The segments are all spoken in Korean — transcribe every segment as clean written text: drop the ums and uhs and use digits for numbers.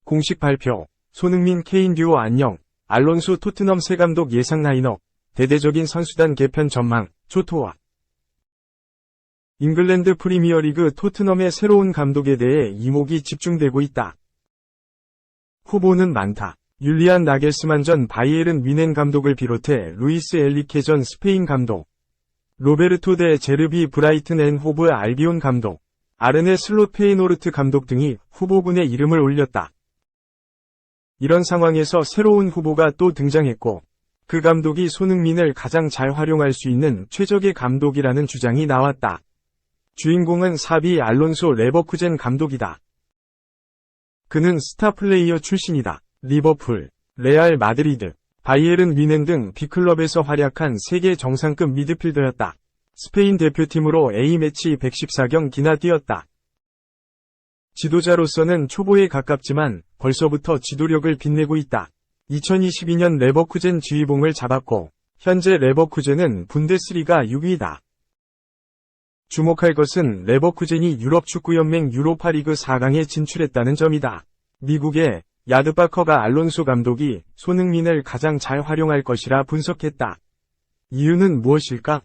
공식 발표. 손흥민 케인 듀오 안녕. 알론소 토트넘 새 감독 예상 라인업. 대대적인 선수단 개편 전망. 조토와. 잉글랜드 프리미어리그 토트넘의 새로운 감독에 대해 이목이 집중되고 있다. 후보는 많다. 율리안 나겔스만 전 바이에른 뮌헨 감독을 비롯해 루이스 엘리케 전 스페인 감독, 로베르토 데 제르비 브라이튼 앤 호브 알비온 감독, 아르네 슬롯 페이노르트 감독 등이 후보군에 이름을 올렸다. 이런 상황에서 새로운 후보가 또 등장했고, 그 감독이 손흥민을 가장 잘 활용할 수 있는 최적의 감독이라는 주장이 나왔다. 주인공은 사비 알론소 레버쿠젠 감독이다. 그는 스타 플레이어 출신이다. 리버풀, 레알 마드리드, 바이에른 뮌헨 등 B클럽에서 활약한 세계 정상급 미드필더였다. 스페인 대표팀으로 A매치 114경기나 뛰었다. 지도자로서는 초보에 가깝지만 벌써부터 지도력을 빛내고 있다. 2022년 레버쿠젠 지휘봉을 잡았고 현재 레버쿠젠은 분데스리가 6위다. 주목할 것은 레버쿠젠이 유럽축구연맹 유로파리그 4강에 진출했다는 점이다. 미국의 야드바커가 알론소 감독이 손흥민을 가장 잘 활용할 것이라 분석했다. 이유는 무엇일까?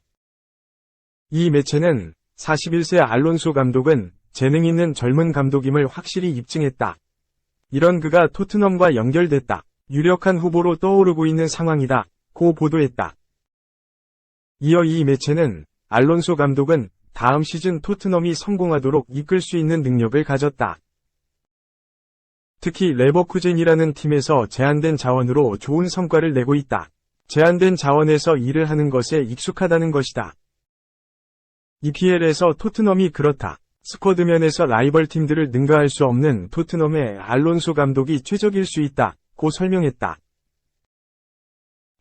이 매체는 41세 알론소 감독은 재능 있는 젊은 감독임을 확실히 입증했다. 이런 그가 토트넘과 연결됐다. 유력한 후보로 떠오르고 있는 상황이다. 고 보도했다. 이어 이 매체는 알론소 감독은 다음 시즌 토트넘이 성공하도록 이끌 수 있는 능력을 가졌다. 특히 레버쿠젠이라는 팀에서 제한된 자원으로 좋은 성과를 내고 있다. 제한된 자원에서 일을 하는 것에 익숙하다는 것이다. EPL에서 토트넘이 그렇다. 스쿼드면에서 라이벌 팀들을 능가할 수 없는 토트넘의 알론소 감독이 최적일 수 있다. 고 설명했다.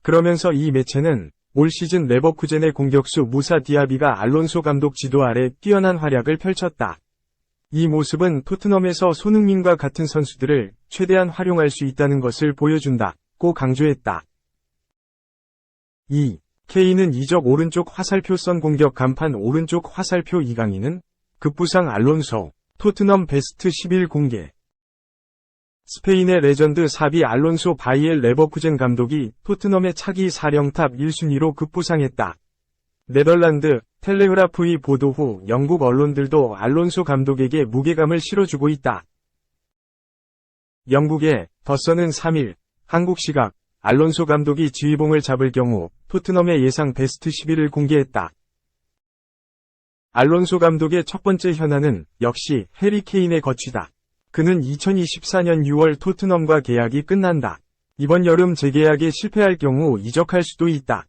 그러면서 이 매체는 올 시즌 레버쿠젠의 공격수 무사 디아비가 알론소 감독 지도 아래 뛰어난 활약을 펼쳤다. 이 모습은 토트넘에서 손흥민과 같은 선수들을 최대한 활용할 수 있다는 것을 보여준다. 고 강조했다. 2. K는 이적 오른쪽 화살표 선 공격 간판 오른쪽 화살표 이강인은 급부상 알론소, 토트넘 베스트 11 공개. 스페인의 레전드 사비 알론소 바이엘 레버쿠젠 감독이 토트넘의 차기 사령탑 1순위로 급부상했다. 네덜란드 텔레그라프의 보도 후 영국 언론들도 알론소 감독에게 무게감을 실어주고 있다. 영국의 더선은 3일 한국 시각 알론소 감독이 지휘봉을 잡을 경우 토트넘의 예상 베스트 11을 공개했다. 알론소 감독의 첫 번째 현안은 역시 해리 케인의 거취다. 그는 2024년 6월 토트넘과 계약이 끝난다. 이번 여름 재계약에 실패할 경우 이적할 수도 있다.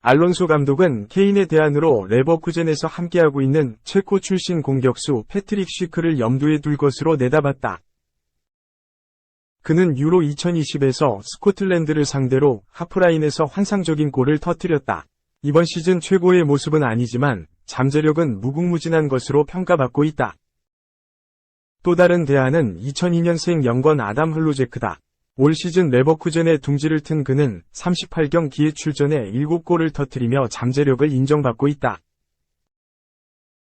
알론소 감독은 케인의 대안으로 레버쿠젠에서 함께하고 있는 체코 출신 공격수 패트릭 쉬크를 염두에 둘 것으로 내다봤다. 그는 유로 2020에서 스코틀랜드를 상대로 하프라인에서 환상적인 골을 터뜨렸다. 이번 시즌 최고의 모습은 아니지만 잠재력은 무궁무진한 것으로 평가받고 있다. 또 다른 대안은 2002년생 영건 아담 흘로제크다. 올 시즌 레버쿠젠의 둥지를 튼 그는 38경기에 출전해 7골을 터뜨리며 잠재력을 인정받고 있다.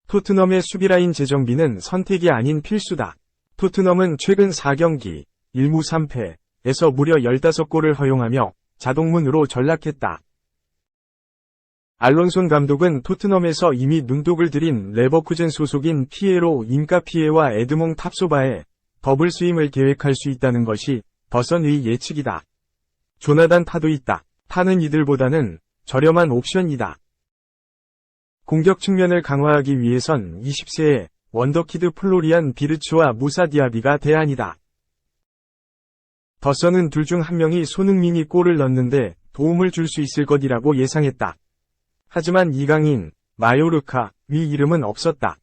토트넘의 수비라인 재정비는 선택이 아닌 필수다. 토트넘은 최근 4경기 1무 3패에서 무려 15골을 허용하며 자동문으로 전락했다. 알론소 감독은 토트넘에서 이미 눈독을 들인 레버쿠젠 소속인 피에로 인카피에와 에드몽 탑소바의 더블 스윙을 계획할 수 있다는 것이 더선의 예측이다. 조나단 타도 있다. 타는 이들보다는 저렴한 옵션이다. 공격 측면을 강화하기 위해선 20세의 원더키드 플로리안 비르츠와 무사 디아비가 대안이다. 더선은 둘 중 한 명이 손흥민이 골을 넣는데 도움을 줄 수 있을 것이라고 예상했다. 하지만 이강인, 마요르카, 위 이름은 없었다.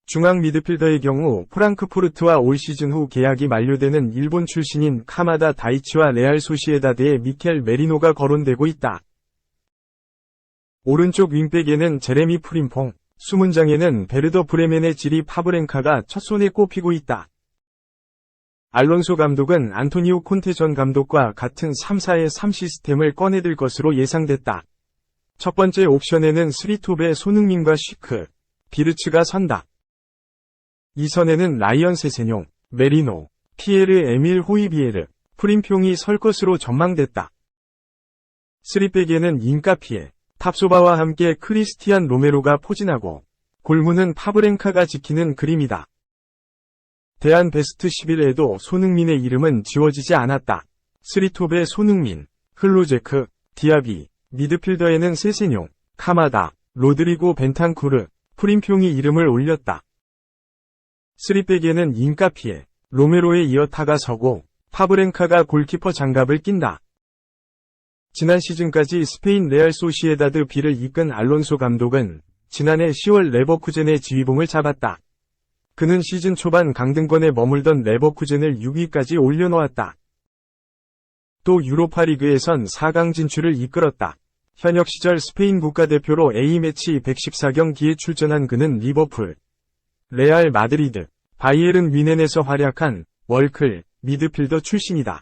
중앙 미드필더의 경우 프랑크푸르트와 올 시즌 후 계약이 만료되는 일본 출신인 카마다 다이치와 레알 소시에다드의 미켈 메리노가 거론되고 있다. 오른쪽 윙백에는 제레미 프림퐁, 수문장에는 베르더 브레멘의 지리 파브렌카가 첫손에 꼽히고 있다. 알론소 감독은 안토니오 콘테 전 감독과 같은 3-4-3 시스템을 꺼내들 것으로 예상됐다. 첫 번째 옵션에는 스리톱의 손흥민과 쉬크, 비르츠가 선다. 2선에는 라이언 세세뇽, 메리노, 피에르 에밀 호이비에르, 프림평이 설 것으로 전망됐다. 3백에는 인카피에, 탑소바와 함께 크리스티안 로메로가 포진하고 골문은 파브랭카가 지키는 그림이다. 대한 베스트 11에도 손흥민의 이름은 지워지지 않았다. 스리톱의 손흥민, 흘로제크, 디아비, 미드필더에는 세세뇽, 카마다, 로드리고 벤탄쿠르, 프림평이 이름을 올렸다. 3백에는 인카피에, 로메로에 이어 타가 서고 파브랭카가 골키퍼 장갑을 낀다. 지난 시즌까지 스페인 레알 소시에다드 B를 이끈 알론소 감독은 지난해 10월 레버쿠젠의 지휘봉을 잡았다. 그는 시즌 초반 강등권에 머물던 레버쿠젠을 6위까지 올려놓았다. 또 유로파리그에선 4강 진출을 이끌었다. 현역 시절 스페인 국가대표로 A매치 114경기에 출전한 그는 리버풀, 레알 마드리드, 바이에른 뮌헨에서 활약한 월클, 미드필더 출신이다.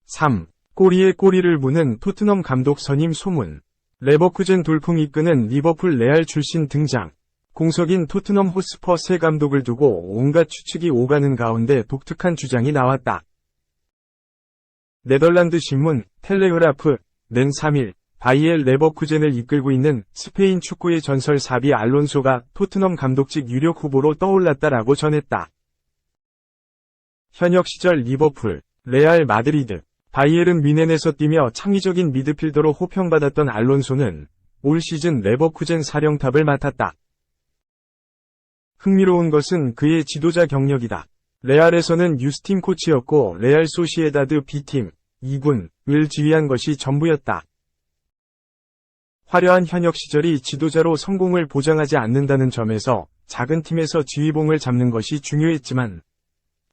3. 꼬리에 꼬리를 무는 토트넘 감독 선임 소문. 레버쿠젠 돌풍 이끄는 리버풀 레알 출신 등장. 공석인 토트넘 호스퍼 새 감독을 두고 온갖 추측이 오가는 가운데 독특한 주장이 나왔다. 네덜란드 신문 텔레그라프 는 3일 바이엘 레버쿠젠을 이끌고 있는 스페인 축구의 전설 사비 알론소가 토트넘 감독직 유력 후보로 떠올랐다라고 전했다. 현역 시절 리버풀, 레알 마드리드, 바이에른 뮌헨에서 뛰며 창의적인 미드필더로 호평받았던 알론소는 올 시즌 레버쿠젠 사령탑을 맡았다. 흥미로운 것은 그의 지도자 경력이다. 레알에서는 유스팀 코치였고 레알 소시에다드 B팀, 2군을 지휘한 것이 전부였다. 화려한 현역 시절이 지도자로 성공을 보장하지 않는다는 점에서 작은 팀에서 지휘봉을 잡는 것이 중요했지만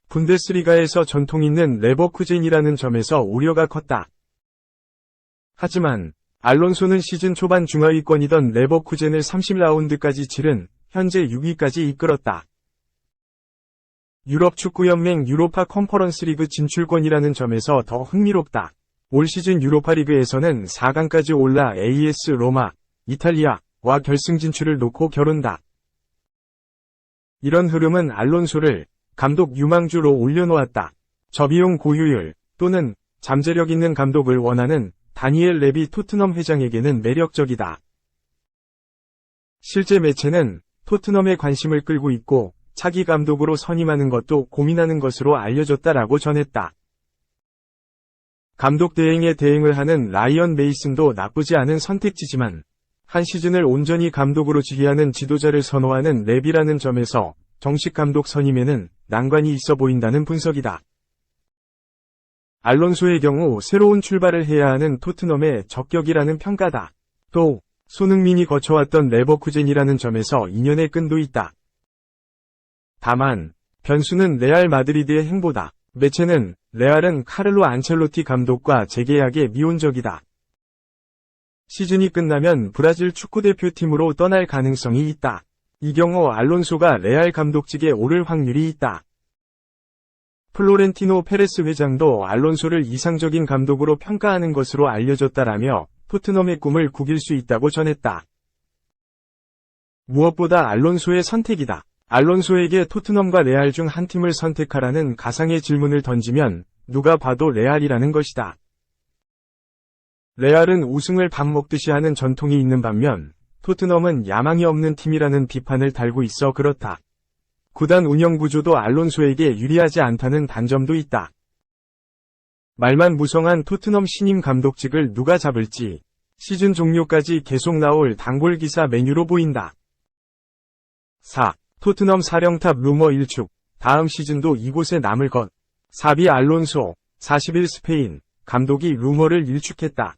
분데스리가에서 전통 있는 레버쿠젠이라는 점에서 우려가 컸다. 하지만 알론소는 시즌 초반 중하위권이던 레버쿠젠을 30라운드까지 치른 현재 6위까지 이끌었다. 유럽축구연맹 유로파 컨퍼런스 리그 진출권이라는 점에서 더 흥미롭다. 올 시즌 유로파리그에서는 4강까지 올라 AS 로마, 이탈리아와 결승 진출을 놓고 겨룬다. 이런 흐름은 알론소를 감독 유망주로 올려놓았다. 저비용 고효율 또는 잠재력 있는 감독을 원하는 다니엘 레비 토트넘 회장에게는 매력적이다. 실제 매체는 토트넘의 관심을 끌고 있고 차기 감독으로 선임하는 것도 고민하는 것으로 알려졌다라고 전했다. 감독 대행에 대행을 하는 라이언 메이슨도 나쁘지 않은 선택지지만 한 시즌을 온전히 감독으로 지휘하는 지도자를 선호하는 레비라는 점에서 정식 감독 선임에는 난관이 있어 보인다는 분석이다. 알론소의 경우 새로운 출발을 해야 하는 토트넘의 적격이라는 평가다. 또 손흥민이 거쳐왔던 레버쿠젠이라는 점에서 인연의 끈도 있다. 다만 변수는 레알 마드리드의 행보다. 매체는 레알은 카를로 안첼로티 감독과 재계약에 미온적이다. 시즌이 끝나면 브라질 축구대표팀으로 떠날 가능성이 있다. 이 경우 알론소가 레알 감독직에 오를 확률이 있다. 플로렌티노 페레스 회장도 알론소를 이상적인 감독으로 평가하는 것으로 알려졌다라며 토트넘의 꿈을 구길 수 있다고 전했다. 무엇보다 알론소의 선택이다. 알론소에게 토트넘과 레알 중 한 팀을 선택하라는 가상의 질문을 던지면 누가 봐도 레알이라는 것이다. 레알은 우승을 밥 먹듯이 하는 전통이 있는 반면 토트넘은 야망이 없는 팀이라는 비판을 달고 있어 그렇다. 구단 운영 구조도 알론소에게 유리하지 않다는 단점도 있다. 말만 무성한 토트넘 신임 감독직을 누가 잡을지 시즌 종료까지 계속 나올 단골 기사 메뉴로 보인다. 4. 토트넘 사령탑 루머 일축. 다음 시즌도 이곳에 남을 것. 사비 알론소, 40일 스페인, 감독이 루머를 일축했다.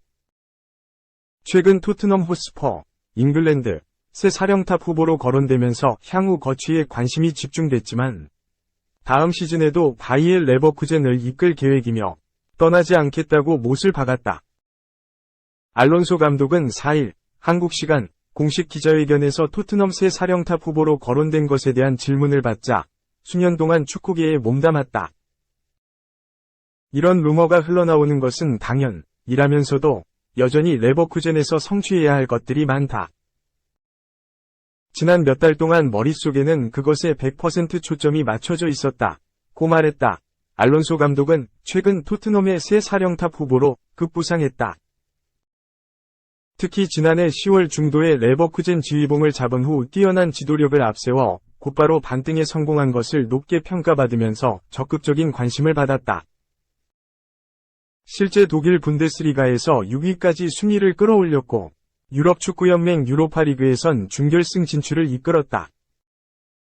최근 토트넘 호스퍼, 잉글랜드, 새 사령탑 후보로 거론되면서 향후 거취에 관심이 집중됐지만 다음 시즌에도 바이엘 레버쿠젠을 이끌 계획이며 떠나지 않겠다고 못을 박았다. 알론소 감독은 4일 한국 시간 공식 기자회견에서 토트넘 새 사령탑 후보로 거론된 것에 대한 질문을 받자 수년 동안 축구계에 몸담았다. 이런 루머가 흘러나오는 것은 당연이라면서도 여전히 레버쿠젠에서 성취해야 할 것들이 많다. 지난 몇 달 동안 머릿속에는 그것에 100% 초점이 맞춰져 있었다. 고 말했다. 알론소 감독은 최근 토트넘의 새 사령탑 후보로 급부상했다. 특히 지난해 10월 중도에 레버쿠젠 지휘봉을 잡은 후 뛰어난 지도력을 앞세워 곧바로 반등에 성공한 것을 높게 평가받으면서 적극적인 관심을 받았다. 실제 독일 분데스리가에서 6위까지 순위를 끌어올렸고 유럽축구연맹 유로파리그에선 준결승 진출을 이끌었다.